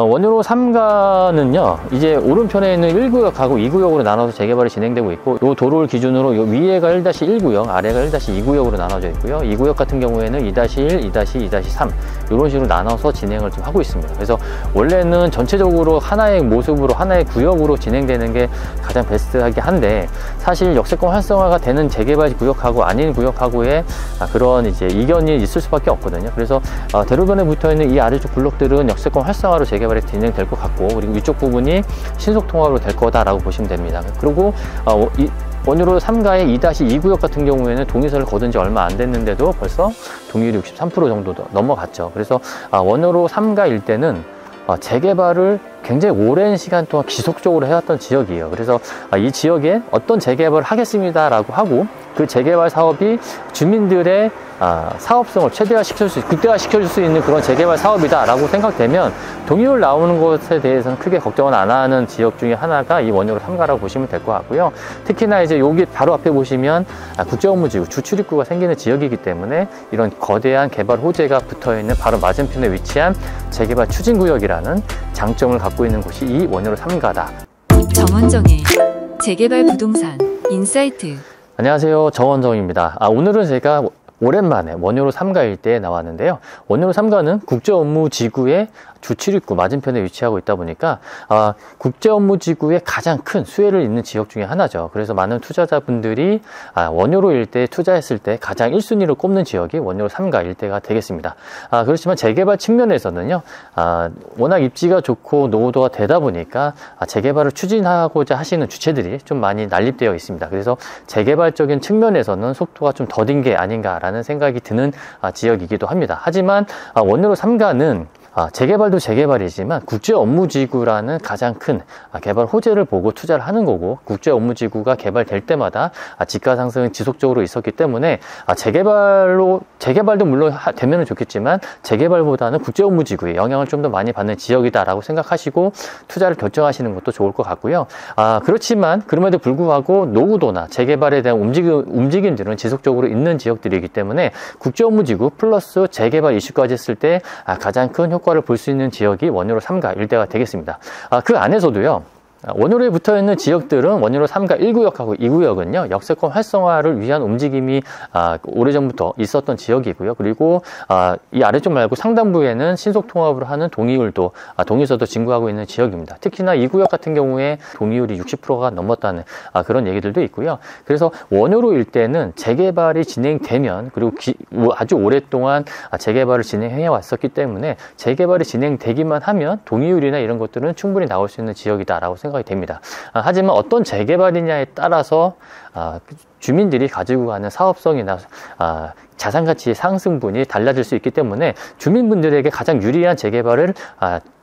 원효로 3가는요, 이제 오른편에 있는 1구역하고 2구역으로 나눠서 재개발이 진행되고 있고, 요 도로를 기준으로 요 위에가 1-1구역, 아래가 1-2구역으로 나눠져 있고요. 2구역 같은 경우에는 2-1, 2-2, 2-3 이런 식으로 나눠서 진행을 좀 하고 있습니다. 그래서 원래는 전체적으로 하나의 모습으로, 하나의 구역으로 진행되는 게 가장 베스트하긴 한데, 사실 역세권 활성화가 되는 재개발 구역하고 아닌 구역하고의 그런 이제 이견이 있을 수밖에 없거든요. 그래서 대로변에 붙어 있는 이 아래쪽 블록들은 역세권 활성화로 재개발이 진행될 것 같고, 그리고 위쪽 부분이 신속통합으로 될 거다라고 보시면 됩니다. 그리고 원효로 3가의 2-2구역 같은 경우에는 동의서를 거둔 지 얼마 안 됐는데도 벌써 동의율이 63% 정도 넘어갔죠. 그래서 원효로 3가 일대는 재개발을 굉장히 오랜 시간 동안 지속적으로 해왔던 지역이에요. 그래서 이 지역에 어떤 재개발을 하겠습니다 라고 하고, 그 재개발 사업이 주민들의 사업성을 극대화시켜줄 수 있는 그런 재개발 사업이다 라고 생각되면 동의율 나오는 것에 대해서는 크게 걱정은 안 하는 지역 중에 하나가 이 원효로 3가라고 보시면 될 것 같고요. 특히나 이제 여기 바로 앞에 보시면 국제업무지구, 주출입구가 생기는 지역이기 때문에 이런 거대한 개발 호재가 붙어있는 바로 맞은편에 위치한 재개발 추진구역이라는 장점을 갖고 있는 곳이 이 원효로 3가다. 정원정의 재개발 부동산 인사이트. 안녕하세요, 정원정입니다. 오늘은 제가 오랜만에 원효로 3가 일대에 나왔는데요. 원효로 3가는 국제업무지구의 주출입구 맞은편에 위치하고 있다 보니까 국제업무지구의 가장 큰 수혜를 잇는 지역 중에 하나죠. 그래서 많은 투자자분들이 원효로 일대에 투자했을 때 가장 1순위로 꼽는 지역이 원효로 3가 일대가 되겠습니다. 그렇지만 재개발 측면에서는요, 워낙 입지가 좋고 노후도가 되다 보니까 재개발을 추진하고자 하시는 주체들이 좀 많이 난립되어 있습니다. 그래서 재개발적인 측면에서는 속도가 좀 더딘 게 아닌가라는 생각이 드는 지역이기도 합니다. 하지만 원효로 3가는 재개발도 재개발이지만 국제업무지구라는 가장 큰 개발 호재를 보고 투자를 하는 거고, 국제업무지구가 개발될 때마다 지가 상승은 지속적으로 있었기 때문에 재개발도 물론 되면 좋겠지만 재개발보다는 국제업무지구에 영향을 좀 더 많이 받는 지역이다라고 생각하시고 투자를 결정하시는 것도 좋을 것 같고요. 그렇지만 그럼에도 불구하고 노후도나 재개발에 대한 움직임들은 지속적으로 있는 지역들이기 때문에 국제업무지구 플러스 재개발 이슈까지 했을 때 가장 큰 효과를 볼 수 있는 지역이 원효로 3가 일대가 되겠습니다. 그 안에서도요, 원효로에 붙어있는 지역들은 원효로 3가 1구역하고 2구역은요, 역세권 활성화를 위한 움직임이 오래전부터 있었던 지역이고요. 그리고 이 아래쪽 말고 상단부에는 신속통합으로 하는 동의서도 진구하고 있는 지역입니다. 특히나 2구역 같은 경우에 동의율이 60%가 넘었다는 그런 얘기들도 있고요. 그래서 원효로 일대는 재개발이 진행되면, 그리고 아주 오랫동안 재개발을 진행해 왔었기 때문에 재개발이 진행되기만 하면 동의율이나 이런 것들은 충분히 나올 수 있는 지역이다라고 생각이 됩니다. 하지만 어떤 재개발이냐에 따라서 주민들이 가지고 가는 사업성이나 자산가치의 상승분이 달라질 수 있기 때문에 주민분들에게 가장 유리한 재개발을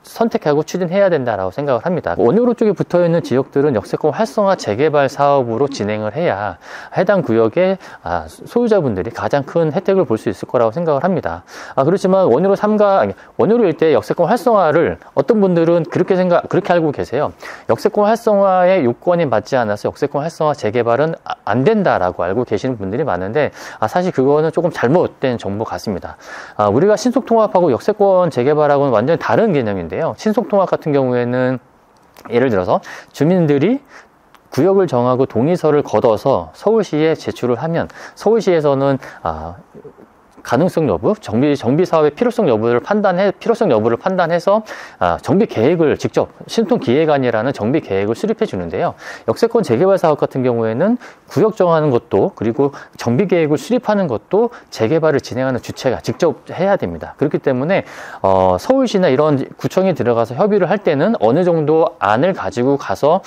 선택하고 추진해야 된다고 생각을 합니다. 원효로 쪽에 붙어있는 지역들은 역세권 활성화 재개발 사업으로 진행을 해야 해당 구역의 소유자분들이 가장 큰 혜택을 볼 수 있을 거라고 생각을 합니다. 그렇지만 원효로 일대 역세권 활성화를 어떤 분들은 그렇게 알고 계세요. 역세권 활성화의 요건이 맞지 않아서 역세권 활성화 재개발은 안 된다라고 알고 계시는 분들이 많은데, 사실 그거는 조금 잘못된 정보 같습니다. 우리가 신속통합하고 역세권 재개발하고는 완전히 다른 개념인데요. 신속통합 같은 경우에는 예를 들어서 주민들이 구역을 정하고 동의서를 걷어서 서울시에 제출을 하면 서울시에서는 가능성 여부, 정비 사업의 필요성 여부를 판단해서 정비 계획을 직접 신통기획안이라는 정비 계획을 수립해 주는데요. 역세권 재개발 사업 같은 경우에는 구역 정하는 것도, 그리고 정비 계획을 수립하는 것도 재개발을 진행하는 주체가 직접 해야 됩니다. 그렇기 때문에 서울시나 이런 구청이 들어가서 협의를 할 때는 어느 정도 안을 가지고 가서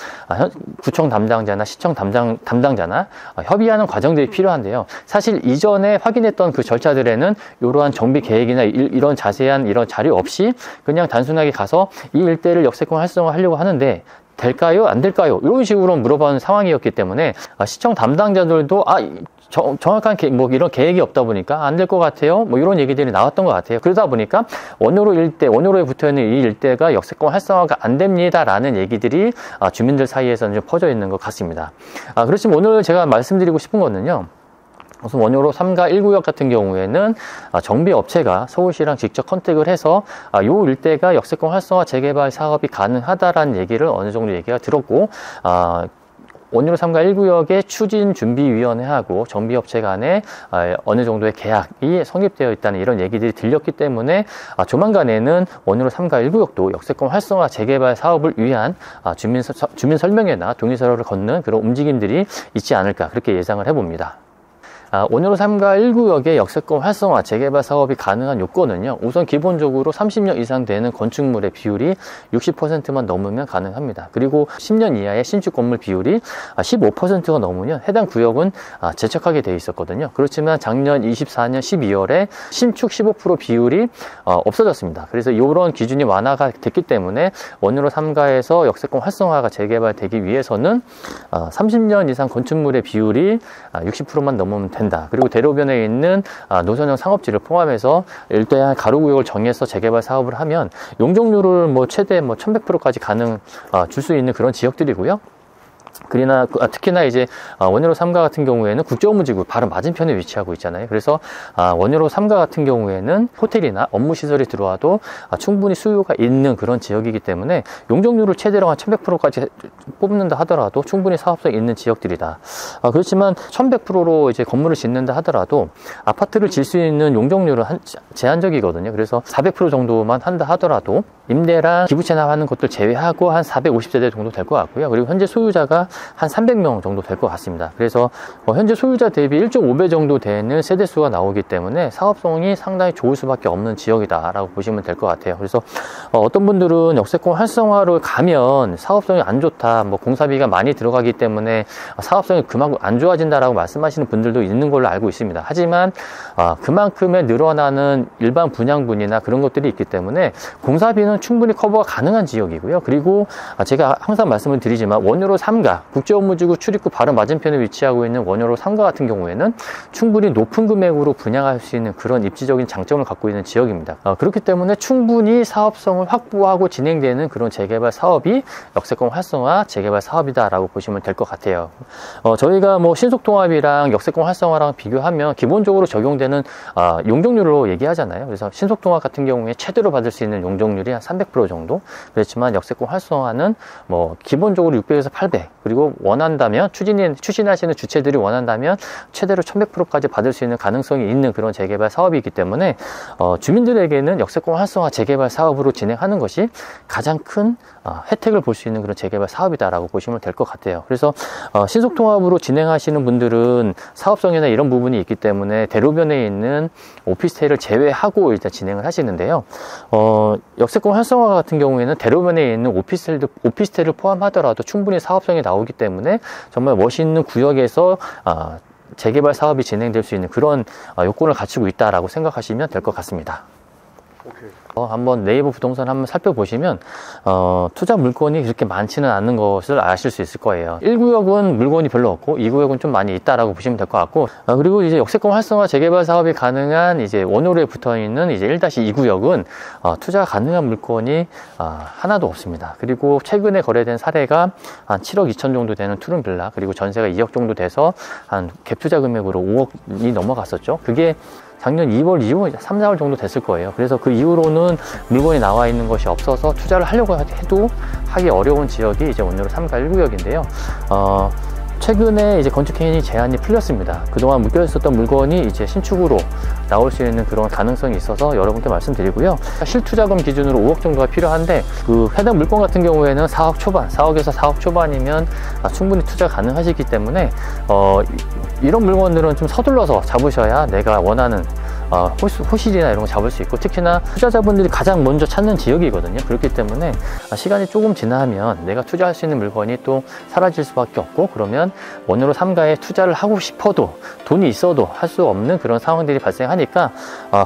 구청 담당자나 시청 담당자나 협의하는 과정들이 필요한데요. 사실 이전에 확인했던 그 절차들에는 이러한 정비 계획이나 이런 자세한 이런 자료 없이 그냥 단순하게 가서 이 일대를 역세권 활성화하려고 하는데 될까요? 안 될까요? 이런 식으로 물어보는 상황이었기 때문에 시청 담당자들도 정확한 이런 계획이 없다 보니까 안 될 것 같아요. 이런 얘기들이 나왔던 것 같아요. 그러다 보니까 원효로에 붙어있는 이 일대가 역세권 활성화가 안 됩니다라는 얘기들이 주민들 사이에서는 좀 퍼져 있는 것 같습니다. 그렇지만 오늘 제가 말씀드리고 싶은 거는요, 우선 원효로 3가 1구역 같은 경우에는 정비업체가 서울시랑 직접 컨택을 해서 요 일대가 역세권 활성화 재개발 사업이 가능하다라는 얘기를 어느 정도 얘기가 들었고, 원효로 3가 1구역의 추진준비위원회하고 정비업체 간에 어느 정도의 계약이 성립되어 있다는 이런 얘기들이 들렸기 때문에 조만간에는 원효로 3가 1구역도 역세권 활성화 재개발 사업을 위한 주민 설명회나 동의서류를 걷는 그런 움직임들이 있지 않을까, 그렇게 예상을 해봅니다. 원효로 3가 1구역의 역세권 활성화 재개발 사업이 가능한 요건은요, 우선 기본적으로 30년 이상 되는 건축물의 비율이 60%만 넘으면 가능합니다. 그리고 10년 이하의 신축 건물 비율이 15%가 넘으면 해당 구역은 제척하게 돼 있었거든요. 그렇지만 작년 24년 12월에 신축 15% 비율이 없어졌습니다. 그래서 이런 기준이 완화가 됐기 때문에 원효로 3가에서 역세권 활성화가 재개발되기 위해서는 30년 이상 건축물의 비율이 60%만 넘으면 된다. 그리고 대로변에 있는 노선형 상업지를 포함해서 일대한 가로구역을 정해서 재개발 사업을 하면 용적률을 최대 1100%까지 줄 수 있는 그런 지역들이고요. 특히나 이제 원효로 3가 같은 경우에는 국제업무지구 바로 맞은편에 위치하고 있잖아요. 그래서 원효로 3가 같은 경우에는 호텔이나 업무시설이 들어와도 충분히 수요가 있는 그런 지역이기 때문에 용적률을 최대로 한 1100%까지 뽑는다 하더라도 충분히 사업성이 있는 지역들이다. 그렇지만 1100%로 이제 건물을 짓는다 하더라도 아파트를 질 수 있는 용적률은 제한적이거든요. 그래서 400% 정도만 한다 하더라도 임대랑 기부 체납하는 것들 제외하고 한 450세대 정도 될 것 같고요. 그리고 현재 소유자가 한 300명 정도 될 것 같습니다. 그래서 현재 소유자 대비 1.5배 정도 되는 세대수가 나오기 때문에 사업성이 상당히 좋을 수밖에 없는 지역이다라고 보시면 될 것 같아요. 그래서 어떤 분들은 역세권 활성화로 가면 사업성이 안 좋다, 공사비가 많이 들어가기 때문에 사업성이 그만큼 안 좋아진다라고 말씀하시는 분들도 있는 걸로 알고 있습니다. 하지만 그만큼의 늘어나는 일반 분양분이나 그런 것들이 있기 때문에 공사비는 충분히 커버가 가능한 지역이고요. 그리고 제가 항상 말씀을 드리지만 원효로 3가 국제업무지구 출입구 바로 맞은편에 위치하고 있는 원효로 3가 같은 경우에는 충분히 높은 금액으로 분양할 수 있는 그런 입지적인 장점을 갖고 있는 지역입니다. 그렇기 때문에 충분히 사업성을 확보하고 진행되는 그런 재개발 사업이 역세권 활성화 재개발 사업이다라고 보시면 될 것 같아요. 저희가 신속통합이랑 역세권 활성화랑 비교하면 기본적으로 적용되는 용적률로 얘기하잖아요. 그래서 신속통합 같은 경우에 최대로 받을 수 있는 용적률이 한 300% 정도, 그렇지만 역세권 활성화는 기본적으로 600에서 800, 그리고 원한다면 추진하시는 주체들이 원한다면 최대로 1100%까지 받을 수 있는 가능성이 있는 그런 재개발 사업이기 때문에 주민들에게는 역세권 활성화 재개발 사업으로 진행하는 것이 가장 큰 혜택을 볼 수 있는 그런 재개발 사업이다라고 보시면 될 것 같아요. 그래서 신속통합으로 진행하시는 분들은 사업성이나 이런 부분이 있기 때문에 대로변에 있는 오피스텔을 제외하고 일단 진행을 하시는데요. 역세권 활성화 같은 경우에는 대로변에 있는 오피스텔을 포함하더라도 충분히 사업성이 나오기 때문에 정말 멋있는 구역에서 재개발 사업이 진행될 수 있는 그런 요건을 갖추고 있다라고 생각하시면 될 것 같습니다. 오케이. 한번 네이버 부동산 한번 살펴보시면 투자 물건이 그렇게 많지는 않은 것을 아실 수 있을 거예요. 1구역은 물건이 별로 없고 2구역은 좀 많이 있다라고 보시면 될 것 같고, 그리고 이제 역세권 활성화 재개발 사업이 가능한 이제 원효로에 붙어 있는 이제 1-2구역은 투자가 가능한 물건이 하나도 없습니다. 그리고 최근에 거래된 사례가 한 7억 2천 정도 되는 투룸 빌라, 그리고 전세가 2억 정도 돼서 한 갭 투자 금액으로 5억이 넘어갔었죠. 그게 작년 2월 이후 3, 4월 정도 됐을 거예요. 그래서 그 이후로는 물건이 나와 있는 것이 없어서 투자를 하려고 해도 하기 어려운 지역이 이제 원효로 3가 1구역인데요. 최근에 이제 건축행위 제한이 풀렸습니다. 그동안 묶여 있었던 물건이 이제 신축으로 나올 수 있는 그런 가능성이 있어서 여러분께 말씀드리고요. 실투자금 기준으로 5억 정도가 필요한데 그 해당 물건 같은 경우에는 4억 초반, 4억에서 4억 초반이면 충분히 투자 가능하시기 때문에 이런 물건들은 좀 서둘러서 잡으셔야 내가 원하는 호실이나 이런 거 잡을 수 있고, 특히나 투자자분들이 가장 먼저 찾는 지역이거든요. 그렇기 때문에 시간이 조금 지나면 내가 투자할 수 있는 물건이 또 사라질 수밖에 없고, 그러면 원효로 3가에 투자를 하고 싶어도 돈이 있어도 할 수 없는 그런 상황들이 발생하니까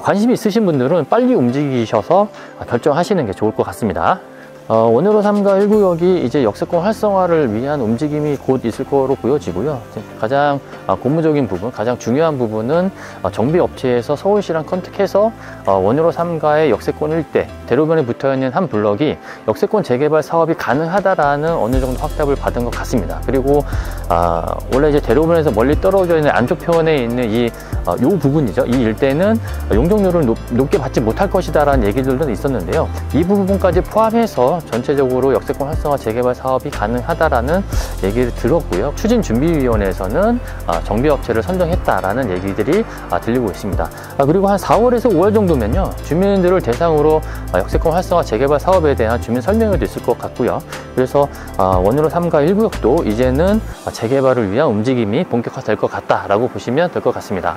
관심이 있으신 분들은 빨리 움직이셔서 결정하시는 게 좋을 것 같습니다. 원효로 3가 1구역이 이제 역세권 활성화를 위한 움직임이 곧 있을 거로 보여지고요. 가장 고무적인 부분, 가장 중요한 부분은 정비업체에서 서울시랑 컨택해서 원효로 3가의 역세권 일대, 대로변에 붙어있는 한 블럭이 역세권 재개발 사업이 가능하다라는 어느 정도 확답을 받은 것 같습니다. 그리고 원래 이제 대로변에서 멀리 떨어져 있는 안쪽 편에 있는 요 부분이죠. 이 일대는 용적률을 높게 받지 못할 것이다라는 얘기들도 있었는데요. 이 부분까지 포함해서 전체적으로 역세권 활성화 재개발 사업이 가능하다라는 얘기를 들었고요. 추진준비위원회에서는 정비업체를 선정했다라는 얘기들이 들리고 있습니다. 그리고 한 4월에서 5월 정도면요, 주민들을 대상으로 역세권 활성화 재개발 사업에 대한 주민 설명회도 있을 것 같고요. 그래서 원효로 3가 1구역도 이제는 재개발을 위한 움직임이 본격화될 것 같다라고 보시면 될 것 같습니다.